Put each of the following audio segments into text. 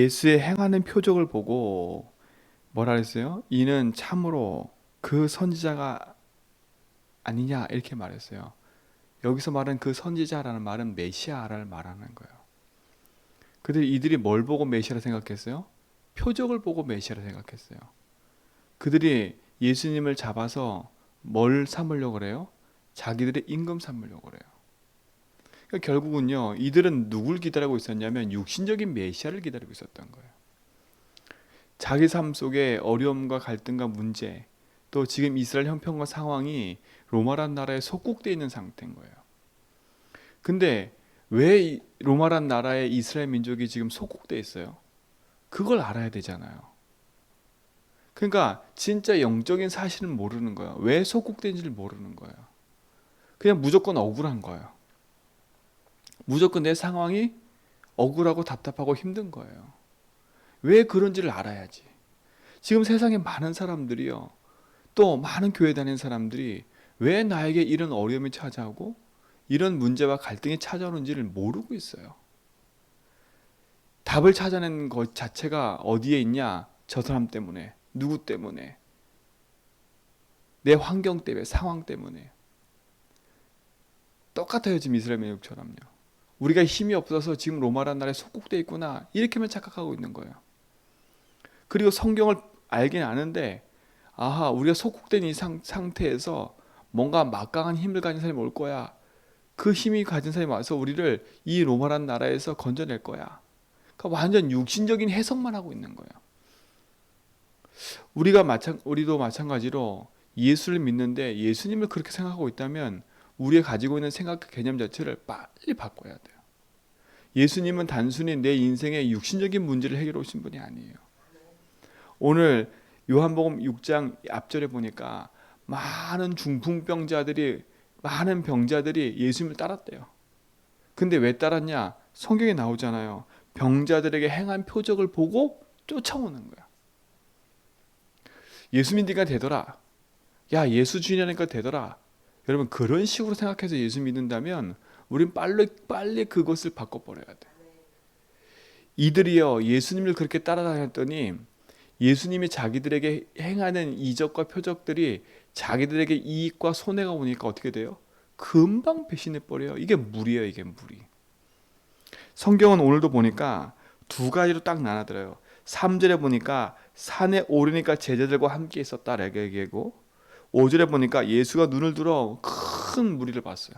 예수의 행하는 표적을 보고 뭐라 그랬어요? 이는 참으로 그 선지자가 아니냐 이렇게 말했어요. 여기서 말한 그 선지자라는 말은 메시아를 말하는 거예요. 근데 이들이 뭘 보고 메시아라 생각했어요? 표적을 보고 메시아라 생각했어요. 그들이 예수님을 잡아서 뭘 삼으려고 그래요? 자기들의 임금 삼으려고 그래요. 그러니까 결국은요, 이들은 누굴 기다리고 있었냐면 육신적인 메시아를 기다리고 있었던 거예요. 자기 삶 속에 어려움과 갈등과 문제, 또 지금 이스라엘 형편과 상황이 로마란 나라에 속국되어 있는 상태인 거예요. 근데 왜 로마란 나라에 이스라엘 민족이 지금 속국되어 있어요? 그걸 알아야 되잖아요. 그러니까 진짜 영적인 사실은 모르는 거예요. 왜 속국된지를 모르는 거예요. 그냥 무조건 억울한 거예요. 무조건 내 상황이 억울하고 답답하고 힘든 거예요. 왜 그런지를 알아야지. 지금 세상에 많은 사람들이요, 또 많은 교회 다니는 사람들이 왜 나에게 이런 어려움이 찾아오고 이런 문제와 갈등이 찾아오는지를 모르고 있어요. 답을 찾아내는 것 자체가 어디에 있냐? 저 사람 때문에, 누구 때문에, 내 환경 때문에, 상황 때문에. 똑같아요, 지금 이스라엘 민족처럼요. 우리가 힘이 없어서 지금 로마란 나라에 속국돼 있구나, 이렇게만 착각하고 있는 거예요. 그리고 성경을 알긴 아는데, 아하, 우리가 속국된 이 상태에서 뭔가 막강한 힘을 가진 사람이 올 거야. 그 힘이 가진 사람이 와서 우리를 이 로마란 나라에서 건져낼 거야. 그러니까 완전 육신적인 해석만 하고 있는 거예요. 우리도 마찬가지로 예수를 믿는데 예수님을 그렇게 생각하고 있다면 우리가 가지고 있는 생각 개념 자체를 빨리 바꿔야 돼요. 예수님은 단순히 내 인생의 육신적인 문제를 해결해 오신 분이 아니에요. 오늘 요한복음 6장 앞절에 보니까 많은 병자들이 예수님을 따랐대요. 근데 왜 따랐냐? 성경에 나오잖아요. 병자들에게 행한 표적을 보고 쫓아오는 거야. 예수 믿으니까 되더라. 야, 예수 주인이니까 되더라. 여러분, 그런 식으로 생각해서 예수 믿는다면 우린 빨리 그것을 바꿔버려야 돼. 이들이요, 예수님을 그렇게 따라다녔더니 예수님이 자기들에게 행하는 이적과 표적들이 자기들에게 이익과 손해가 오니까 어떻게 돼요? 금방 배신해버려요. 이게 무리예요, 이게 무리. 성경은 오늘도 보니까 두 가지로 딱 나눠들어요. 3절에 보니까 산에 오르니까 제자들과 함께 있었다라고 얘기하고, 5절에 보니까 예수가 눈을 들어 큰 무리를 봤어요.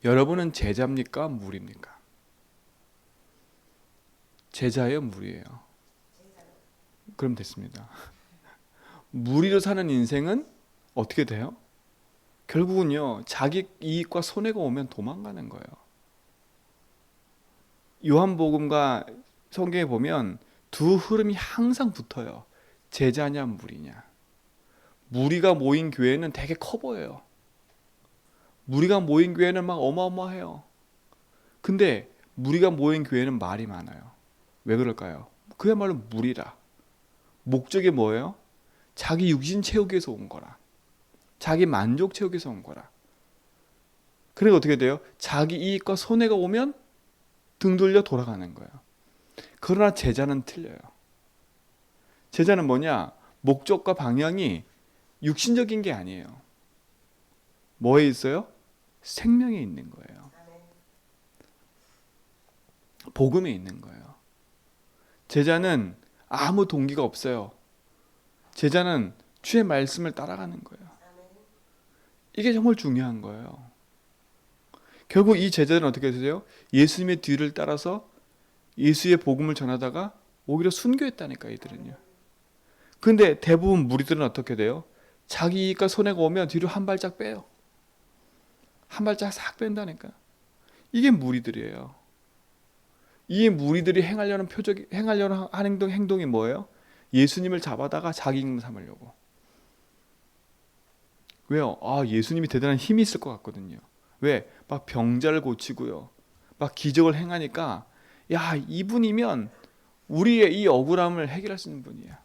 여러분은 제자입니까? 무리입니까? 제자예요, 무리예요? 그럼 됐습니다. 무리로 사는 인생은 어떻게 돼요? 결국은요, 자기 이익과 손해가 오면 도망가는 거예요. 요한복음과 성경에 보면 두 흐름이 항상 붙어요. 제자냐 무리냐. 무리가 모인 교회는 되게 커 보여요. 무리가 모인 교회는 막 어마어마해요. 근데 무리가 모인 교회는 말이 많아요. 왜 그럴까요? 그야말로 무리라. 목적이 뭐예요? 자기 육신 채우기 위해서 온 거라. 자기 만족 채우기 위해서 온 거라. 그러니까 어떻게 돼요? 자기 이익과 손해가 오면 등 돌려 돌아가는 거예요. 그러나 제자는 틀려요. 제자는 뭐냐? 목적과 방향이 육신적인 게 아니에요. 뭐에 있어요? 생명에 있는 거예요. 복음에 있는 거예요. 제자는 아무 동기가 없어요. 제자는 주의 말씀을 따라가는 거예요. 이게 정말 중요한 거예요. 결국 이 제자들은 어떻게 되세요? 예수님의 뒤를 따라서 예수의 복음을 전하다가 오히려 순교했다니까, 이들은요. 근데 대부분 무리들은 어떻게 돼요? 자기 이익과 손해가 오면 뒤로 한 발짝 빼요. 한 발짝 싹 뺀다니까. 이게 무리들이에요. 이 무리들이 행하려는 행동이 뭐예요? 예수님을 잡아다가 자기 임금 삼으려고. 왜요? 아, 예수님이 대단한 힘이 있을 것 같거든요. 왜? 막 병자를 고치고요. 막 기적을 행하니까, 야, 이분이면 우리의 이 억울함을 해결할 수 있는 분이야.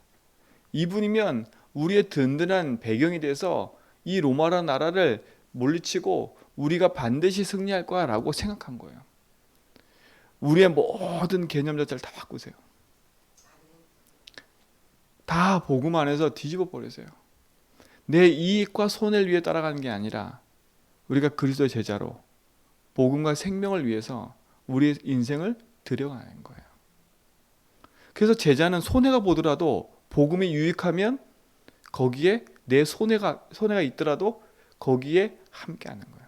이분이면 우리의 든든한 배경이 돼서 이 로마라 나라를 물리치고 우리가 반드시 승리할 거야 라고 생각한 거예요. 우리의 모든 개념 자체를 다 바꾸세요. 다 복음 안에서 뒤집어 버리세요. 내 이익과 손해를 위해 따라가는 게 아니라 우리가 그리스도의 제자로 복음과 생명을 위해서 우리의 인생을 들여가는 거예요. 그래서 제자는 손해가 보더라도 복음이 유익하면 거기에 내 손해가 있더라도 거기에 함께하는 거예요.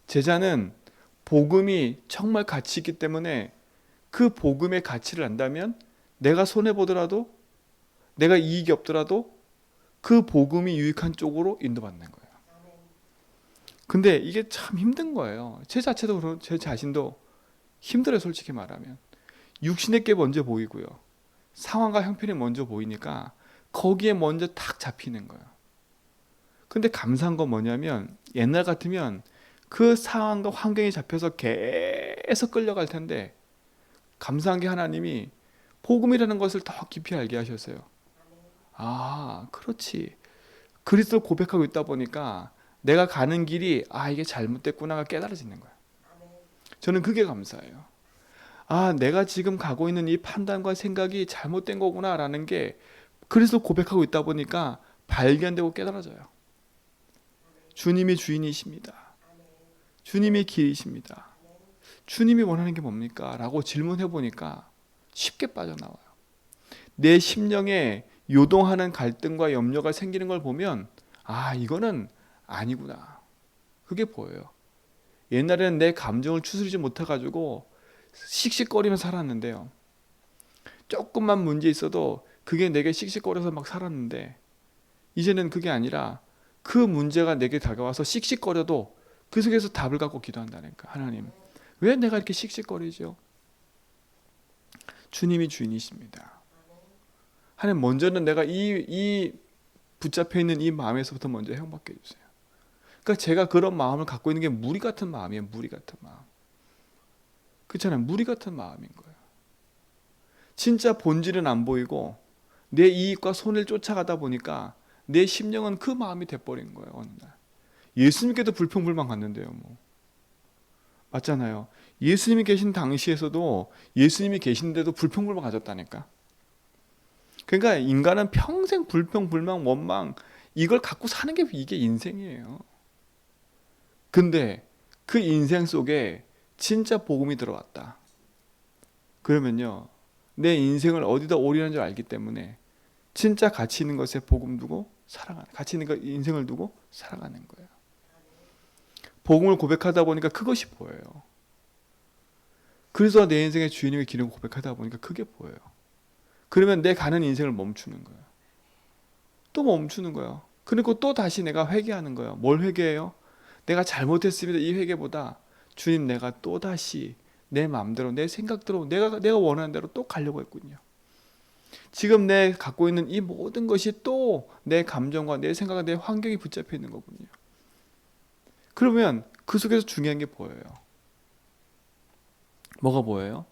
제자는 복음이 정말 가치 있기 때문에 그 복음의 가치를 안다면 내가 손해 보더라도 내가 이익이 없더라도 그 복음이 유익한 쪽으로 인도받는 거예요. 근데 이게 참 힘든 거예요. 제 자체도 그런 제 자신도 힘들어요. 솔직히 말하면 육신의 게 먼저 보이고요. 상황과 형편이 먼저 보이니까 거기에 먼저 탁 잡히는 거예요. 근데 감사한 건 뭐냐면 옛날 같으면 그 상황과 환경에 잡혀서 계속 끌려갈 텐데 감사한 게 하나님이 복음이라는 것을 더 깊이 알게 하셨어요. 아, 그렇지. 그리스도 고백하고 있다 보니까 내가 가는 길이 이게 잘못됐구나가 깨달아지는 거예요. 저는 그게 감사해요. 내가 지금 가고 있는 이 판단과 생각이 잘못된 거구나라는 게 그리스도 고백하고 있다 보니까 발견되고 깨달아져요. 주님이 주인이십니다. 주님이 길이십니다. 주님이 원하는 게 뭡니까? 라고 질문해 보니까 쉽게 빠져나와요. 내 심령에 요동하는 갈등과 염려가 생기는 걸 보면 이거는 아니구나. 그게 보여요. 옛날에는 내 감정을 추스리지 못해가지고 씩씩거리면서 살았는데요. 조금만 문제 있어도 그게 내게 씩씩거려서 막 살았는데 이제는 그게 아니라 그 문제가 내게 다가와서 씩씩거려도 그 속에서 답을 갖고 기도한다니까. 하나님, 왜 내가 이렇게 씩씩거리죠? 주님이 주인이십니다. 하나님, 먼저는 내가 이 붙잡혀 있는 이 마음에서부터 먼저 해방받게 해주세요. 그러니까 제가 그런 마음을 갖고 있는 게 무리 같은 마음이에요. 무리 같은 마음. 그렇잖아요. 무리 같은 마음인 거예요. 진짜 본질은 안 보이고 내 이익과 손해를 쫓아가다 보니까 내 심령은 그 마음이 돼버린 거예요. 어느 날 예수님께도 불평불만 갔는데요. 뭐 맞잖아요. 예수님이 계신 당시에서도 예수님이 계신데도 불평불만 가졌다니까. 그러니까 인간은 평생 불평불만 원망 이걸 갖고 사는 게 이게 인생이에요. 근데 그 인생 속에 진짜 복음이 들어왔다. 그러면요, 내 인생을 어디다 올인한 줄 알기 때문에 진짜 가치 있는 것에 복음 두고 살아가는, 가치 있는 것 인생을 두고 살아가는 거예요. 복음을 고백하다 보니까 그것이 보여요. 그래서 내 인생의 주인님의 기름을 고백하다 보니까 그게 보여요. 그러면 내 가는 인생을 멈추는 거예요. 또 멈추는 거예요. 그리고 또 다시 내가 회개하는 거예요. 뭘 회개해요? 내가 잘못했습니다. 이 회개보다 주님, 내가 또 다시 내 마음대로 내 생각대로 내가 원하는 대로 또 가려고 했군요. 지금 내 갖고 있는 이 모든 것이 또 내 감정과 내 생각과 내 환경이 붙잡혀 있는 거군요. 그러면 그 속에서 중요한 게 보여요. 뭐가 보여요?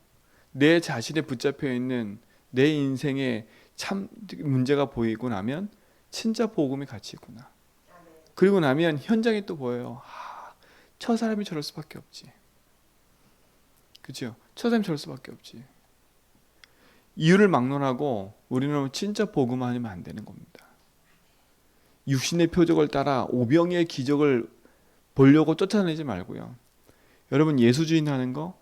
내 자신에 붙잡혀 있는 내 인생에 참 문제가 보이고 나면 진짜 복음이 가치 있구나. 그리고 나면 현장이 또 보여요. 저 사람이 저럴 수밖에 없지. 그렇죠? 저 사람이 저럴 수밖에 없지. 이유를 막론하고 우리는 진짜 복음 아니면 안 되는 겁니다. 육신의 표적을 따라 오병이의 기적을 보려고 쫓아내지 말고요. 여러분, 예수주의 하는 거,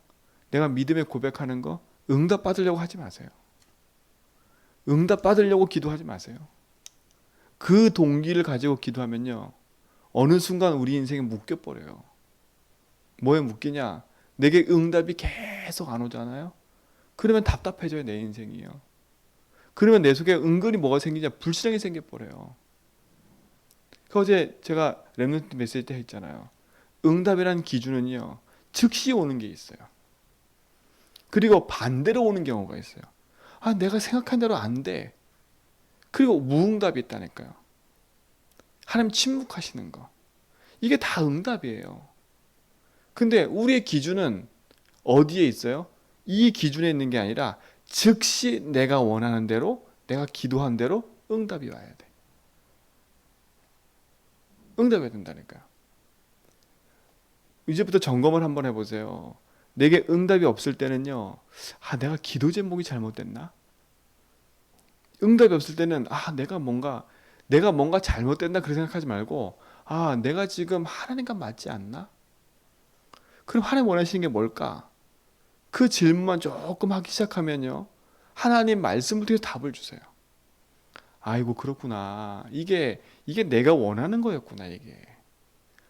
내가 믿음의 고백하는 거 응답 받으려고 하지 마세요. 응답 받으려고 기도하지 마세요. 그 동기를 가지고 기도하면요, 어느 순간 우리 인생에 묶여버려요. 뭐에 묶이냐? 내게 응답이 계속 안 오잖아요. 그러면 답답해져요. 내 인생이요. 그러면 내 속에 은근히 뭐가 생기냐? 불신앙이 생겨버려요. 어제 제가 렘넌트 메시지 때 했잖아요. 응답이라는 기준은요, 즉시 오는 게 있어요. 그리고 반대로 오는 경우가 있어요. 내가 생각한 대로 안 돼. 그리고 무응답이 있다니까요. 하나님 침묵하시는 거. 이게 다 응답이에요. 근데 우리의 기준은 어디에 있어요? 이 기준에 있는 게 아니라 즉시 내가 원하는 대로, 내가 기도한 대로 응답이 와야 돼. 응답해야 된다니까요. 이제부터 점검을 한번 해보세요. 내게 응답이 없을 때는요, 내가 기도 제목이 잘못됐나? 응답이 없을 때는 내가 뭔가 잘못됐나 그렇게 생각하지 말고, 내가 지금 하나님과 맞지 않나? 그럼 하나님 원하시는 게 뭘까? 그 질문만 조금 하기 시작하면요, 하나님 말씀을 통해서 답을 주세요. 아이고 그렇구나. 이게 내가 원하는 거였구나. 이게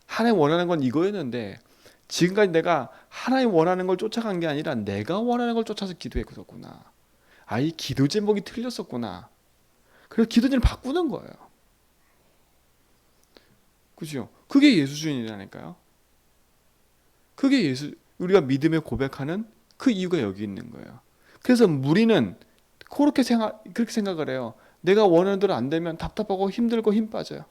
하나님 원하는 건 이거였는데 지금까지 내가 하나님 원하는 걸 쫓아간 게 아니라 내가 원하는 걸 쫓아서 기도했었구나. 이 기도 제목이 틀렸었구나. 그래서 기도 제목을 바꾸는 거예요. 그죠? 그게 예수주의라니까요. 그게 우리가 믿음의 고백하는 그 이유가 여기 있는 거예요. 그래서 무리는 그렇게 생각을 해요. 내가 원하는 대로 안 되면 답답하고 힘들고 힘 빠져요.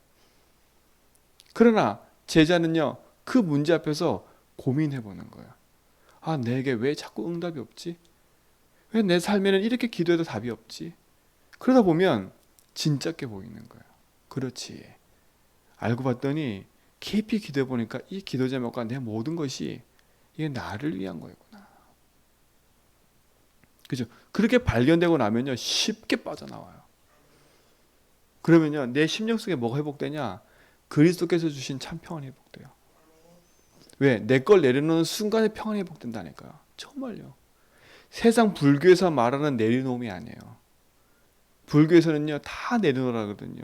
그러나 제자는요, 그 문제 앞에서 고민해 보는 거예요. 내게 왜 자꾸 응답이 없지? 왜 내 삶에는 이렇게 기도해도 답이 없지? 그러다 보면 진짜게 보이는 거예요. 그렇지. 알고 봤더니 깊이 기도해 보니까 이 기도 제목과 내 모든 것이 이게 나를 위한 거였구나. 그죠? 그렇게 발견되고 나면요, 쉽게 빠져나와요. 그러면요, 내 심령 속에 뭐가 회복되냐? 그리스도께서 주신 참 평안이 회복돼요. 왜? 내 걸 내려놓는 순간에 평안이 회복된다니까요. 정말요. 세상 불교에서 말하는 내려놓음이 아니에요. 불교에서는요, 다 내려놓으라거든요.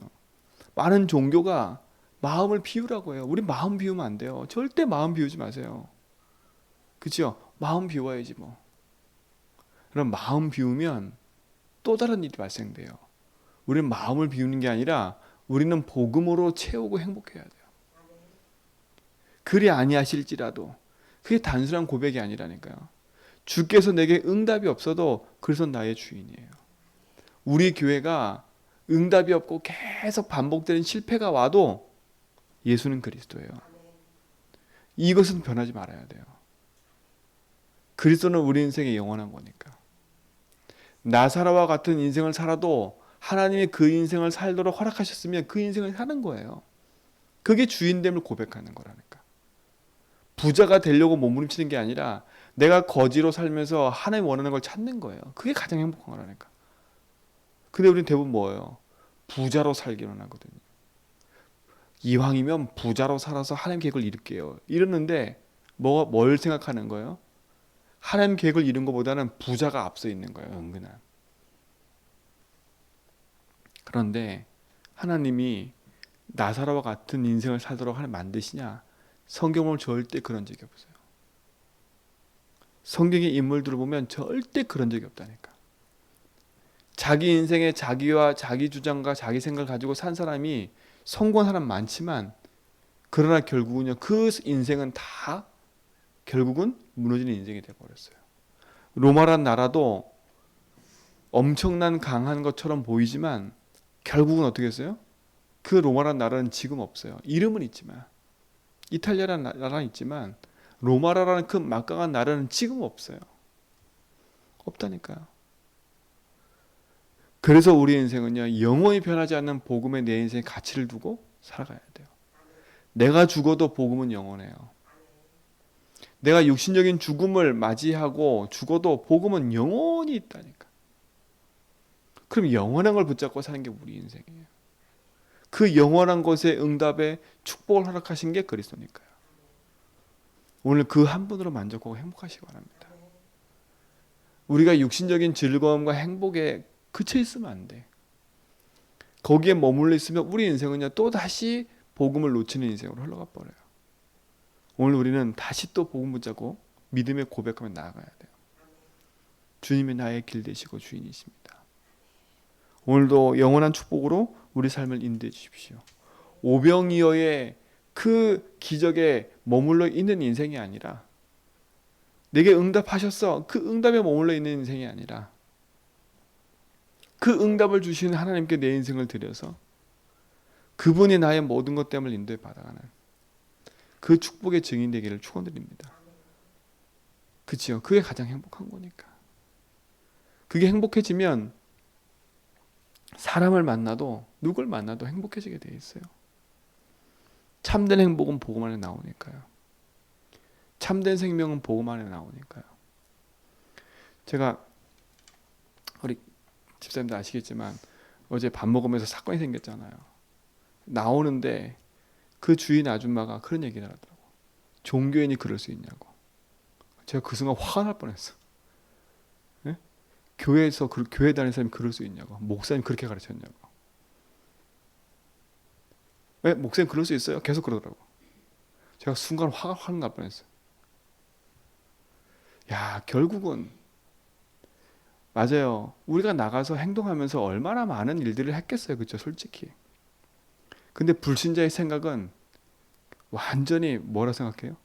많은 종교가 마음을 비우라고 해요. 우리 마음 비우면 안 돼요. 절대 마음 비우지 마세요. 그죠? 마음 비워야지 뭐. 그럼 마음 비우면 또 다른 일이 발생돼요. 우리는 마음을 비우는 게 아니라 우리는 복음으로 채우고 행복해야 돼요. 그리 아니하실지라도 그게 단순한 고백이 아니라니까요. 주께서 내게 응답이 없어도 그래서 나의 주인이에요. 우리 교회가 응답이 없고 계속 반복되는 실패가 와도 예수는 그리스도예요. 이것은 변하지 말아야 돼요. 그리스도는 우리 인생의 영원한 거니까. 나사로와 같은 인생을 살아도 하나님이 그 인생을 살도록 허락하셨으면 그 인생을 사는 거예요. 그게 주인됨을 고백하는 거라니까. 부자가 되려고 몸부림치는 게 아니라 내가 거지로 살면서 하나님 원하는 걸 찾는 거예요. 그게 가장 행복한 거라니까. 근데 우리는 대부분 뭐예요? 부자로 살기만 하거든요. 이왕이면 부자로 살아서 하나님 계획을 이룰게요. 이러는데 뭘 생각하는 거예요? 하나님 계획을 이룬 것보다는 부자가 앞서 있는 거예요. 은근한. 그런데 하나님이 나사로와 같은 인생을 살도록 하나님 만드시냐? 성경을 절대 그런 적이 없어요. 성경의 인물들을 보면 절대 그런 적이 없다니까. 자기 인생에 자기와 자기 주장과 자기 생각을 가지고 산 사람이 성공한 사람 많지만 그러나 결국은요, 그 인생은 다 결국은 무너지는 인생이 되어버렸어요. 로마란 나라도 엄청난 강한 것처럼 보이지만 결국은 어떻게 했어요? 그 로마란 나라는 지금 없어요. 이름은 있지만, 이탈리아라는 나라는 있지만 로마라는 그 막강한 나라는 지금 없어요. 없다니까요. 그래서 우리 인생은요, 영원히 변하지 않는 복음에 내 인생의 가치를 두고 살아가야 돼요. 내가 죽어도 복음은 영원해요. 내가 육신적인 죽음을 맞이하고 죽어도 복음은 영원히 있다니까. 그럼 영원한 걸 붙잡고 사는 게 우리 인생이에요. 그 영원한 것의 응답에 축복을 허락하신 게 그리스도니까요. 오늘 그 한 분으로 만족하고 행복하시기 바랍니다. 우리가 육신적인 즐거움과 행복에 그쳐 있으면 안 돼. 거기에 머물러 있으면 우리 인생은요, 또 다시 복음을 놓치는 인생으로 흘러가 버려요. 오늘 우리는 다시 또 복음 붙잡고 믿음의 고백하며 나아가야 돼요. 주님이 나의 길 되시고 주인이십니다. 오늘도 영원한 축복으로 우리 삶을 인도해 주십시오. 오병이어의 그 기적에 머물러 있는 인생이 아니라, 내게 응답하셨어, 그 응답에 머물러 있는 인생이 아니라, 그 응답을 주시는 하나님께 내 인생을 드려서 그분이 나의 모든 것 때문에 인도해 받아가는 그 축복의 증인 되기를 축원드립니다. 그치요? 그게 가장 행복한 거니까. 그게 행복해지면 사람을 만나도, 누굴 만나도 행복해지게 돼 있어요. 참된 행복은 복음 안에 나오니까요. 참된 생명은 복음 안에 나오니까요. 제가 우리 집사님도 아시겠지만 어제 밥 먹으면서 사건이 생겼잖아요. 나오는데 그 주인 아줌마가 그런 얘기를 하더라고. 종교인이 그럴 수 있냐고. 제가 그 순간 화가 날 뻔했어. 예? 교회에서 교회 다니는 사람이 그럴 수 있냐고. 목사님 그렇게 가르쳤냐고. 왜? 목사님 그럴 수 있어요? 계속 그러더라고. 제가 순간 화가 확 날 뻔했어요. 야, 결국은 맞아요. 우리가 나가서 행동하면서 얼마나 많은 일들을 했겠어요. 그렇죠? 솔직히. 근데 불신자의 생각은 완전히 뭐라 생각해요?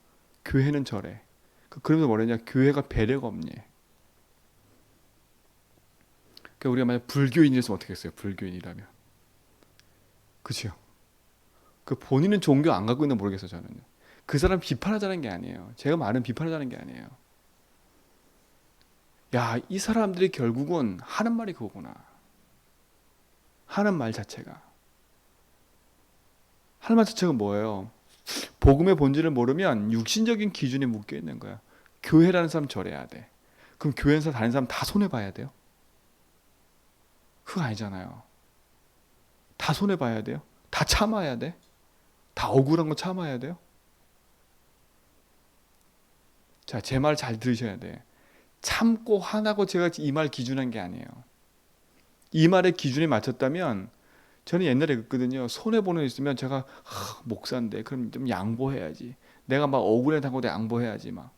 교회는 저래. 그러면서 뭐랬냐? 교회가 배려가 없니? 그러니까 우리가 만약 불교인이었으면 어떻게 했어요? 불교인이라면. 그죠? 그 본인은 종교 안 갖고 있는 모르겠어요. 저는요. 그 사람 비판하자는 게 아니에요. 제가 말은 비판하자는 게 아니에요. 야, 이 사람들이 결국은 하는 말이 그거구나. 하는 말 자체가. 하는 말 자체가 뭐예요? 복음의 본질을 모르면 육신적인 기준에 묶여 있는 거야. 교회라는 사람 저래야 돼. 그럼 교회에서 다니는 사람 다 손해봐야 돼요? 그거 아니잖아요. 다 손해봐야 돼요? 다 참아야 돼? 다 억울한 거 참아야 돼요? 자, 제 말 잘 들으셔야 돼. 참고 화나고 제가 이 말 기준한 게 아니에요. 이 말의 기준에 맞췄다면 저는 옛날에 그랬거든요. 손해보는 거 있으면 제가 목사인데 그럼 좀 양보해야지. 내가 막 억울해 당고 양보해야지. 막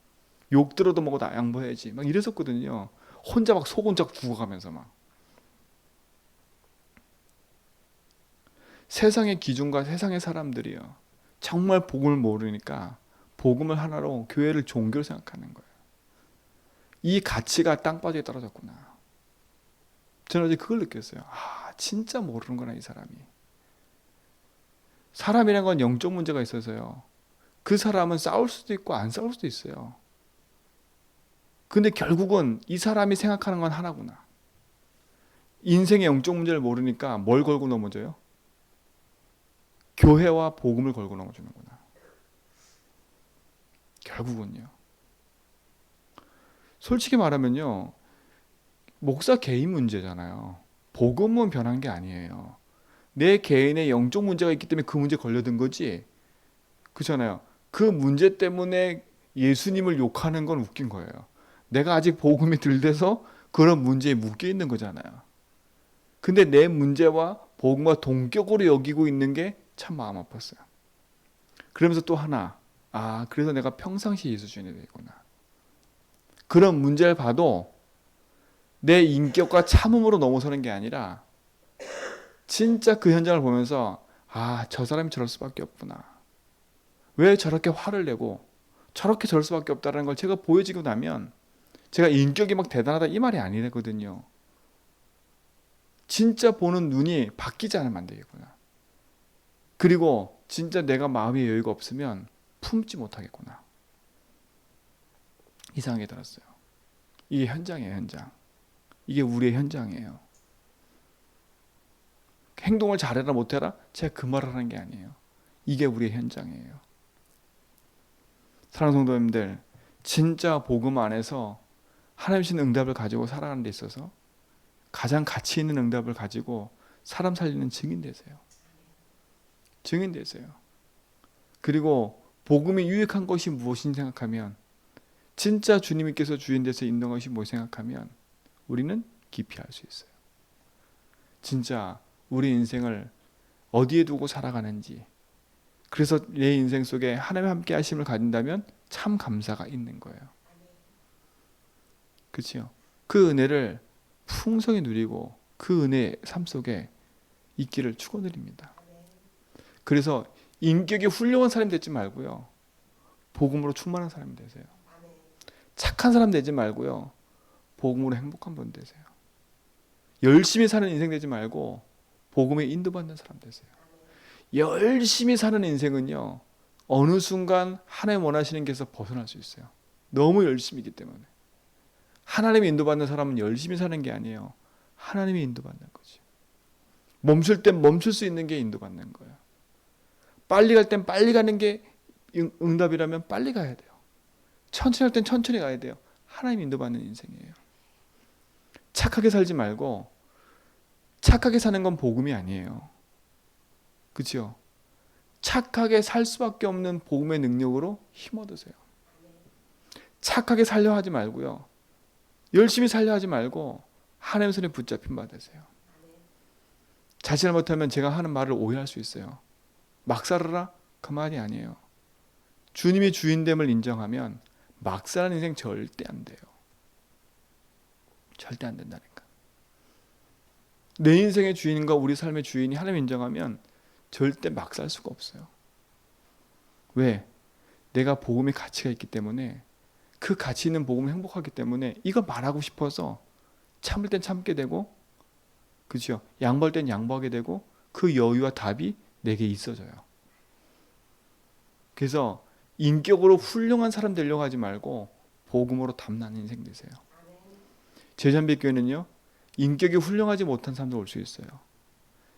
욕 들어도 먹어도 양보해야지. 막 이랬었거든요. 혼자 막 속 혼자 죽어가면서 막. 세상의 기준과 세상의 사람들이요. 정말 복음을 모르니까 복음을 하나로 교회를 종교로 생각하는 거예요. 이 가치가 땅바닥에 떨어졌구나. 저는 어제 그걸 느꼈어요. 아, 진짜 모르는구나 이 사람이. 사람이란 건 영적 문제가 있어서요. 그 사람은 싸울 수도 있고 안 싸울 수도 있어요. 근데 결국은 이 사람이 생각하는 건 하나구나. 인생의 영적 문제를 모르니까 뭘 걸고 넘어져요? 교회와 복음을 걸고 넘어지는구나. 결국은요. 솔직히 말하면요. 목사 개인 문제잖아요. 복음은 변한 게 아니에요. 내 개인의 영적 문제가 있기 때문에 그 문제에 걸려든 거지. 그렇잖아요. 그 문제 때문에 예수님을 욕하는 건 웃긴 거예요. 내가 아직 복음이 덜 돼서 그런 문제에 묶여 있는 거잖아요. 근데 내 문제와 복음과 동격으로 여기고 있는 게 참 마음 아팠어요. 그러면서 또 하나, 아, 그래서 내가 평상시 예수 주인이 되구나. 그런 문제를 봐도 내 인격과 참음으로 넘어서는 게 아니라 진짜 그 현장을 보면서 아, 저 사람이 저럴 수밖에 없구나. 왜 저렇게 화를 내고 저렇게 저럴 수밖에 없다는 걸 제가 보여지고 나면 제가 인격이 막 대단하다 이 말이 아니거든요. 진짜 보는 눈이 바뀌지 않으면 안 되겠구나. 그리고 진짜 내가 마음의 여유가 없으면 품지 못하겠구나. 이상하게 들었어요. 이게 현장이에요, 현장. 이게 우리의 현장이에요. 행동을 잘해라 못해라? 제가 그 말을 하는 게 아니에요. 이게 우리의 현장이에요. 사랑하는 성도님들, 진짜 복음 안에서 하나님 주신 응답을 가지고 살아가는 데 있어서 가장 가치 있는 응답을 가지고 사람 살리는 증인 되세요. 증인 되세요. 그리고 복음이 유익한 것이 무엇인지 생각하면 진짜 주님께서 주인 돼서 인도한 것이 무엇인지 생각하면 우리는 깊이 알 수 있어요. 진짜 우리 인생을 어디에 두고 살아가는지, 그래서 내 인생 속에 하나님의 함께 하심을 가진다면 참 감사가 있는 거예요. 그렇죠? 그 은혜를 풍성히 누리고 그 은혜의 삶 속에 있기를 축원드립니다. 그래서 인격이 훌륭한 사람이 되지 말고요. 복음으로 충만한 사람이 되세요. 착한 사람 되지 말고요. 복음으로 행복한 분 되세요. 열심히 사는 인생 되지 말고 복음에 인도받는 사람 되세요. 열심히 사는 인생은요. 어느 순간 하나님 원하시는 게서 벗어날 수 있어요. 너무 열심히기 때문에. 하나님이 인도받는 사람은 열심히 사는 게 아니에요. 하나님이 인도받는 거지. 멈출 땐 멈출 수 있는 게 인도받는 거예요. 빨리 갈 땐 빨리 가는 게 응답이라면 빨리 가야 돼요. 천천히 할 땐 천천히 가야 돼요. 하나님 인도받는 인생이에요. 착하게 살지 말고, 착하게 사는 건 복음이 아니에요. 그렇죠? 착하게 살 수밖에 없는 복음의 능력으로 힘 얻으세요. 착하게 살려 하지 말고요. 열심히 살려 하지 말고 하나님 손에 붙잡힌 바 되세요. 자칫 잘못하면 제가 하는 말을 오해할 수 있어요. 막 살아라? 그 말이 아니에요. 주님이 주인됨을 인정하면 막 사는 인생 절대 안 돼요. 절대 안 된다니까. 내 인생의 주인과 우리 삶의 주인이 하나님 인정하면 절대 막 살 수가 없어요. 왜? 내가 복음의 가치가 있기 때문에, 그 가치 있는 복음을 행복하기 때문에 이거 말하고 싶어서 참을 땐 참게 되고, 그죠? 양보할 땐 양보하게 되고, 그 여유와 답이 내게 있어져요. 그래서 인격으로 훌륭한 사람 되려고 하지 말고 복음으로 답나는 인생 되세요. 제전백교회는요, 인격이 훌륭하지 못한 사람도 올 수 있어요.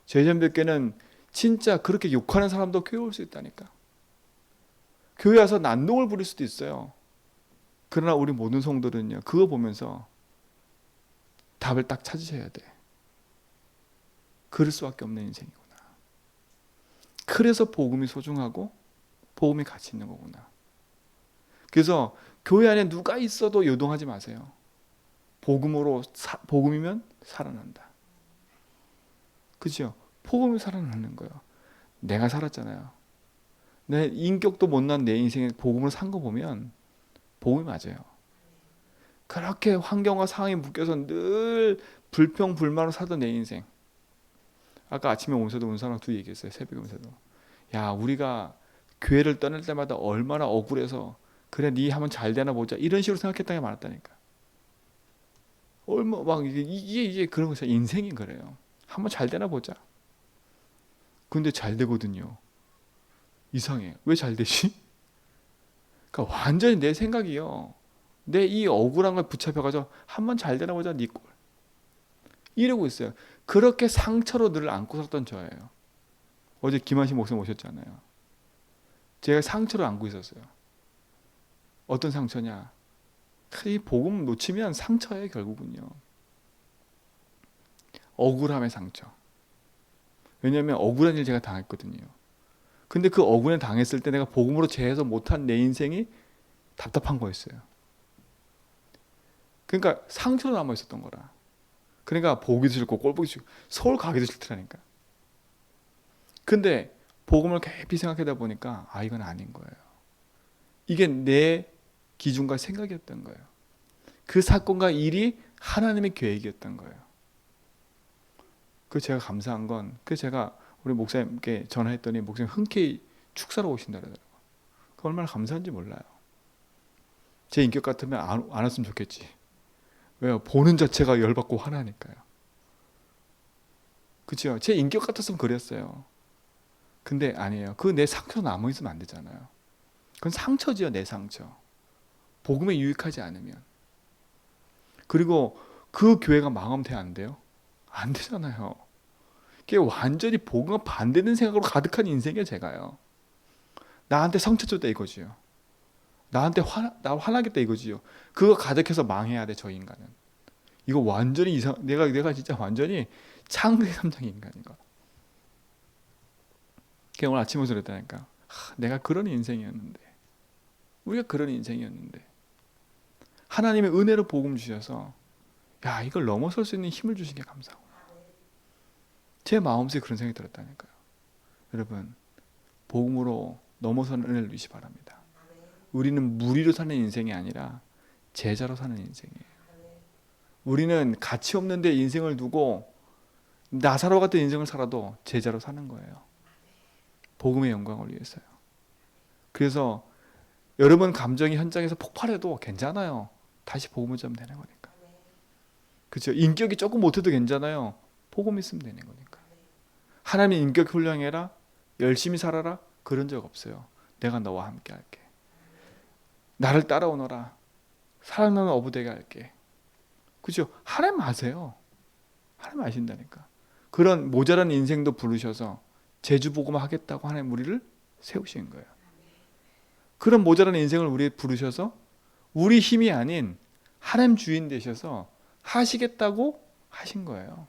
제전백교회는 진짜 그렇게 욕하는 사람도 교회 올 수 있다니까. 교회 와서 난동을 부릴 수도 있어요. 그러나 우리 모든 성도들은요, 그거 보면서 답을 딱 찾으셔야 돼. 그럴 수밖에 없는 인생이구나. 그래서 복음이 소중하고 복음이 가치 있는 거구나. 그래서 교회 안에 누가 있어도 요동하지 마세요. 복음이면 살아난다. 그죠? 복음이 살아나는 거예요. 내가 살았잖아요. 내 인격도 못난 내 인생에 복음을 산 거 보면 복음이 맞아요. 그렇게 환경과 상황이 묶여서 늘 불평불만으로 살던 내 인생. 아까 아침에 오면서도 은사랑 두 얘기했어요. 새벽에 오면서도. 야, 우리가 교회를 떠날 때마다 얼마나 억울해서, 그래 네 하면 잘 되나 보자, 이런 식으로 생각했던 게 많았다니까. 얼마 막 이게 그런 거죠. 인생이 그래요. 한번 잘 되나 보자. 근데 잘 되거든요. 이상해. 왜 잘 되지? 그러니까 완전히 내 생각이요. 내 이 억울한 걸 붙잡혀가지고 한번 잘 되나 보자, 네 꼴. 이러고 있어요. 그렇게 상처로 늘 안고 살던 저예요. 어제 김한식 목사님 오셨잖아요. 제가 상처를 안고 있었어요. 어떤 상처냐? 이 복음 놓치면 상처예요, 결국은요. 억울함의 상처. 왜냐하면 억울한 일 제가 당했거든요. 근데 그 억울함 당했을 때 내가 복음으로 제해서 못한 내 인생이 답답한 거였어요. 그러니까 상처로 남아 있었던 거라. 그러니까 보기도 싫고 꼴보기 싫고 서울 가기도 싫더라니까. 근데 복음을 깊이 생각하다 보니까 이건 아닌 거예요. 이게 내 기준과 생각이었던 거예요. 그 사건과 일이 하나님의 계획이었던 거예요. 그 제가 감사한 건, 그 제가 우리 목사님께 전화했더니 목사님 흔쾌히 축사로 오신다 그러더라고요. 그 얼마나 감사한지 몰라요. 제 인격 같으면 안 왔으면 좋겠지. 왜요? 보는 자체가 열받고 화나니까요. 그렇죠? 제 인격 같았으면 그랬어요. 근데 아니에요. 그 내 상처 남아있으면 안 되잖아요. 그건 상처지요, 내 상처. 복음에 유익하지 않으면. 그리고 그 교회가 망하면 돼, 안 돼요? 안 되잖아요. 그게 완전히 복음과 반대되는 생각으로 가득한 인생이에요, 제가요. 나한테 상처 줬다 이거지요. 나한테 나 화나겠다 이거지요. 그거 가득해서 망해야 돼, 저 인간은. 이거 완전히 내가 진짜 완전히 창조의 3장 인간인 거. 오늘 아침에 그랬다니까. 내가 그런 인생이었는데, 우리가 그런 인생이었는데, 하나님의 은혜로 복음 주셔서 이걸 넘어설 수 있는 힘을 주신 게 감사하고, 제 마음속에 그런 생각이 들었다니까요. 여러분, 복음으로 넘어서는 은혜를 누리시 바랍니다. 우리는 무리로 사는 인생이 아니라 제자로 사는 인생이에요. 우리는 가치 없는 데 인생을 두고 나사로 같은 인생을 살아도 제자로 사는 거예요. 복음의 영광을 위해서요. 그래서 여러분 감정이 현장에서 폭발해도 괜찮아요. 다시 복음을 잡으면 되는 거니까. 그렇죠? 인격이 조금 못해도 괜찮아요. 복음 있으면 되는 거니까. 하나님 인격 훌륭해라, 열심히 살아라, 그런 적 없어요. 내가 너와 함께 할게. 나를 따라오너라, 사랑나는 어부되게 할게. 그죠? 하나님 아세요. 하나님 아신다니까. 그런 모자란 인생도 부르셔서 제주복음 하겠다고 하나님 우리를 세우신 거예요. 그런 모자란 인생을 우리 부르셔서 우리 힘이 아닌 하나님 주인 되셔서 하시겠다고 하신 거예요.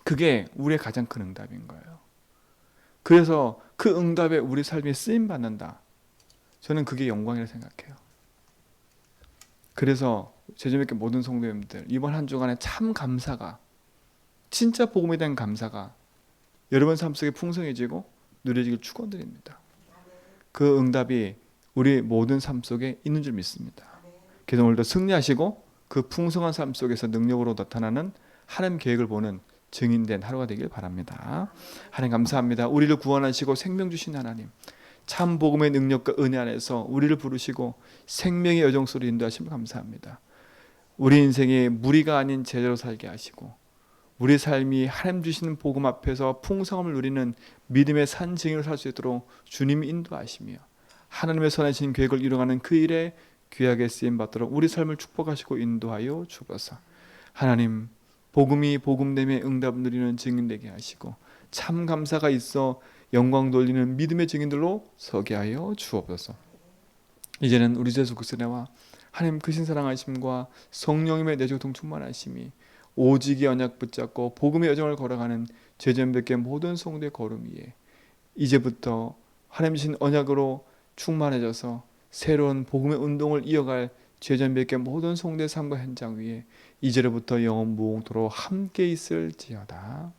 그게 우리의 가장 큰 응답인 거예요. 그래서 그 응답에 우리 삶이 쓰임 받는다. 저는 그게 영광이라고 생각해요. 그래서 제주교회 모든 성도님들 이번 한 주간에 참 감사가, 진짜 복음에 대한 감사가 여러분 삶 속에 풍성해지고 누려지길 축원드립니다. 그 응답이 우리 모든 삶 속에 있는 줄 믿습니다. 그래서 오늘도 승리하시고 그 풍성한 삶 속에서 능력으로 나타나는 하나님 계획을 보는 증인된 하루가 되길 바랍니다. 하나님 감사합니다. 우리를 구원하시고 생명 주신 하나님, 참 복음의 능력과 은혜 안에서 우리를 부르시고 생명의 여정소로 인도하심을 감사합니다. 우리 인생의 무리가 아닌 제자로 살게 하시고 우리 삶이 하나님 주시는 복음 앞에서 풍성함을 누리는 믿음의 산 증인으로 살 수 있도록 주님이 인도하시며 하나님의 선하신 계획을 이루어가는 그 일에 귀하게 쓰임받도록 우리 삶을 축복하시고 인도하여 주옵소서. 하나님, 복음이 복음됨의 응답을 누리는 증인되게 하시고 참 감사가 있어 영광 돌리는 믿음의 증인들로 서게 하여 주옵소서. 이제는 우리 주 예수 그리스도의 은혜와 하나님 크신 사랑하심과 성령님의 내조통 충만하심이 오직의 언약 붙잡고 복음의 여정을 걸어가는 죄전백의 모든 성도의 걸음 위에 이제부터 하나님 주신 언약으로 충만해져서 새로운 복음의 운동을 이어갈 죄전백의 모든 성도의 삶과 현장 위에 이제로부터 영원 무궁토록 함께 있을지어다.